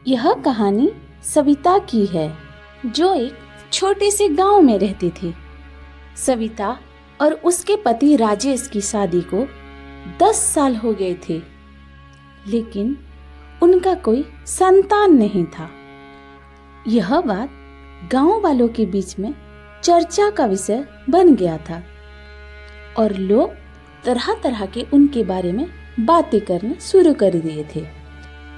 यह कहानी सविता की है, जो एक छोटे से गांव में रहती थी। सविता और उसके पति राजेश की शादी को 10 साल हो गए थे, लेकिन उनका कोई संतान नहीं था। यह बात गांव वालों के बीच में चर्चा का विषय बन गया था और लोग तरह तरह के उनके बारे में बातें करना शुरू कर दिए थे।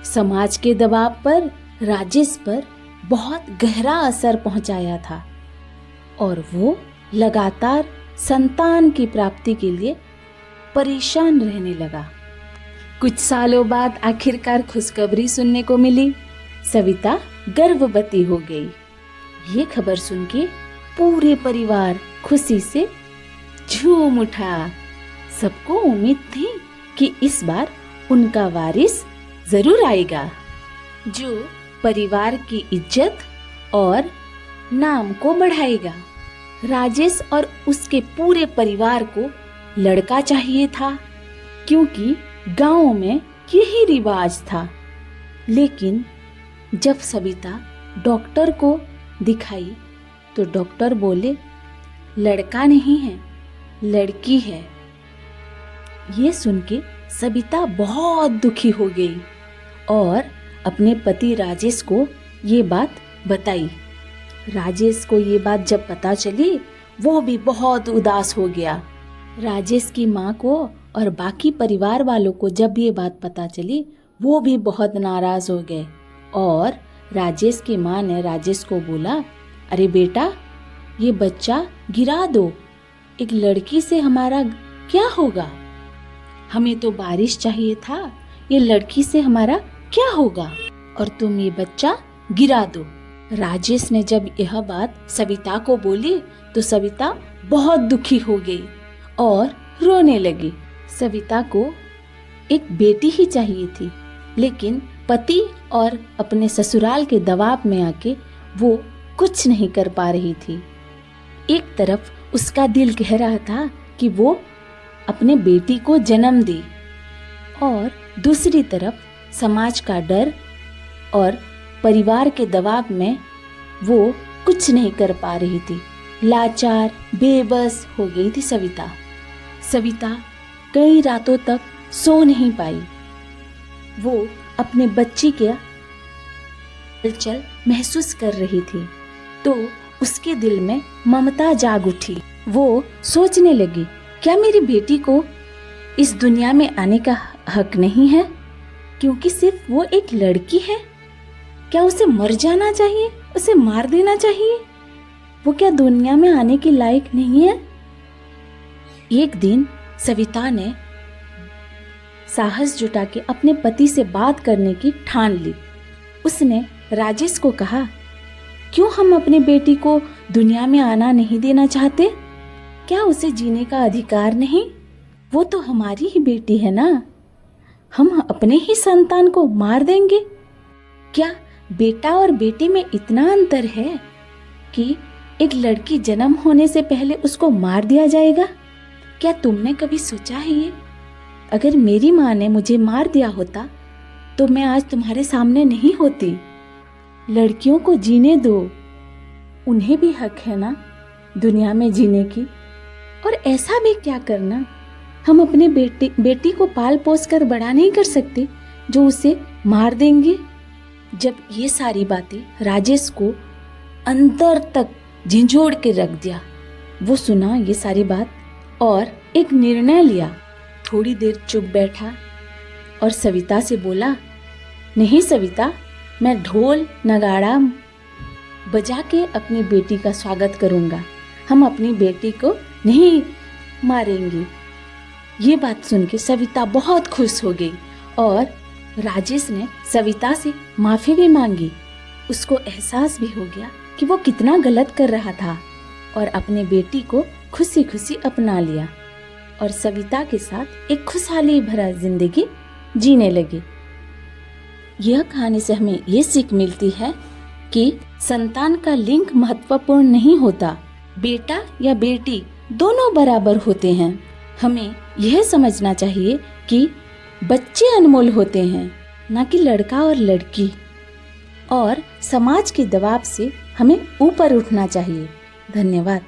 समाज के दबाव पर राजेश पर बहुत गहरा असर पहुंचाया था और वो लगातार संतान की प्राप्ति के लिए परेशान रहने लगा। कुछ सालों बाद आखिरकार खुशखबरी सुनने को मिली। सविता गर्भवती हो गई। ये खबर सुन के पूरे परिवार खुशी से झूम उठा। सबको उम्मीद थी कि इस बार उनका वारिस जरूर आएगा, जो परिवार की इज्जत और नाम को बढ़ाएगा। राजेश और उसके पूरे परिवार को लड़का चाहिए था, क्योंकि गांव में यही रिवाज था। लेकिन जब सविता डॉक्टर को दिखाई तो डॉक्टर बोले, लड़का नहीं है, लड़की है। ये सुन के सविता बहुत दुखी हो गई और अपने पति राजेश को ये बात बताई। राजेश को ये बात जब पता चली, वो भी बहुत उदास हो गया। राजेश की माँ को और बाकी परिवार वालों को जब ये बात पता चली, वो भी बहुत नाराज हो गए और राजेश की माँ ने राजेश को बोला, अरे बेटा, ये बच्चा गिरा दो, एक लड़की से हमारा क्या होगा? हमें तो बारिश चाहिए था, ये लड़की से हमारा क्या होगा? और तुम ये बच्चा गिरा दो। राजेश ने जब यह बात सविता को बोली तो सविता बहुत दुखी हो गई और रोने लगी। सविता को एक बेटी ही चाहिए थी, लेकिन पति और अपने ससुराल के दबाव में आके वो कुछ नहीं कर पा रही थी। एक तरफ उसका दिल कह रहा था कि वो अपने बेटी को जन्म दे, और दूसरी तरफ समाज का डर और परिवार के दबाव में वो कुछ नहीं कर पा रही थी। लाचार बेबस हो गई थी सविता। सविता कई रातों तक सो नहीं पाई। वो अपने बच्ची के हलचल महसूस कर रही थी तो उसके दिल में ममता जाग उठी। वो सोचने लगी, क्या मेरी बेटी को इस दुनिया में आने का हक नहीं है, क्योंकि सिर्फ वो एक लड़की है? क्या उसे मर जाना चाहिए, उसे मार देना चाहिए? वो क्या दुनिया में आने के लायक नहीं है? एक दिन सविता ने साहस जुटा के अपने पति से बात करने की ठान ली। उसने राजेश को कहा, क्यों हम अपनी बेटी को दुनिया में आना नहीं देना चाहते? क्या उसे जीने का अधिकार नहीं? वो तो हमारी ही बेटी है ना। हम अपने ही संतान को मार देंगे? क्या बेटा और बेटी में इतना अंतर है कि एक लड़की जन्म होने से पहले उसको मार दिया जाएगा? क्या तुमने कभी सोचा है ये? अगर मेरी माँ ने मुझे मार दिया होता तो मैं आज तुम्हारे सामने नहीं होती। लड़कियों को जीने दो, उन्हें भी हक है ना दुनिया में जीने की। और ऐसा भी क्या करना, हम अपने बेटी को पाल पोस कर बड़ा नहीं कर सकते जो उसे मार देंगे? जब ये सारी बातें राजेश को अंदर तक झंझोड़ के रख दिया। वो सुना ये सारी बात और एक निर्णय लिया। थोड़ी देर चुप बैठा और सविता से बोला, नहीं सविता, मैं ढोल नगाड़ा बजा के अपनी बेटी का स्वागत करूंगा। हम अपनी बेटी को नहीं मारेंगे। ये बात सुन के सविता बहुत खुश हो गई और राजेश ने सविता से माफी भी मांगी। उसको एहसास भी हो गया कि वो कितना गलत कर रहा था और अपने बेटी को खुशी खुशी अपना लिया और सविता के साथ एक खुशहाली भरा जिंदगी जीने लगी। यह कहानी से हमें ये सीख मिलती है कि संतान का लिंग महत्वपूर्ण नहीं होता। बेटा या बेटी दोनों बराबर होते हैं। हमें यह समझना चाहिए कि बच्चे अनमोल होते हैं, ना कि लड़का और लड़की। और समाज के दबाव से हमें ऊपर उठना चाहिए। धन्यवाद।